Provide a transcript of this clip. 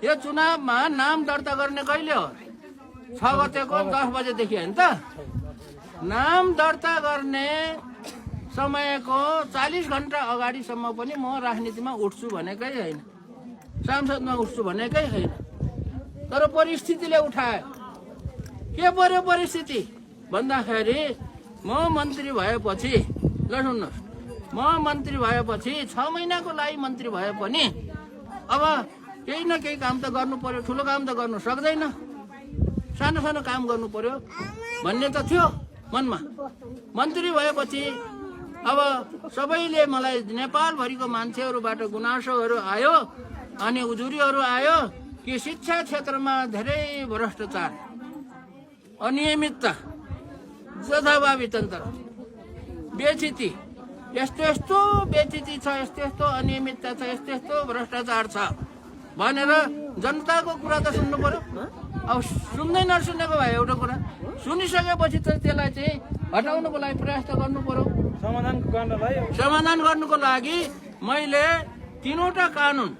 यो चुनावमा नाम दर्ता गर्ने कहिले हो? 6 गतेको 10 बजेदेखि होइन त? नाम दर्ता गर्ने समयको 40 घण्टा अगाडिसम्म पनि म राजनीतिमा उठ्छु भनेकै होइन, सांसदमा उठ्छु भनेकै होइन। तर परिस्थितिले उठायो। के पर्यो परिस्थिति भन्दाखेरि म मन्त्री भएपछि, ल सुन्नुहोस्, म मन्त्री भएपछि 6 महिनाको लागि मन्त्री भए पनि अब केही न केही काम त गर्नु पर्यो, ठुलो काम त गर्नु सक्दैन, सानो सानो काम गर्नु पर्यो भन्ने त थियो मनमा। मन्त्री भएपछि अब सबैले मलाई नेपालभरिको मान्छेहरूबाट गुनासोहरू आयो अनि उजुरीहरू आयो कि शिक्षा क्षेत्रमा धेरै भ्रष्टाचार, अनियमितता, जथाभावी तन्त्र, बेचिती, यस्तो बेचिती छ, यस्तो अनियमितता छ, यस्तो भ्रष्टाचार छ भनेर जनताको कुरा त सुन्नु पर्यो। अब सुन्दै नसुनेको भए एउटा कुरा, सुनिसकेपछि त त्यसलाई चाहिँ हटाउनुको लागि प्रयास त गर्नु पर्यो। समाधान गर्नुको लागि मैले 3वटा कानुन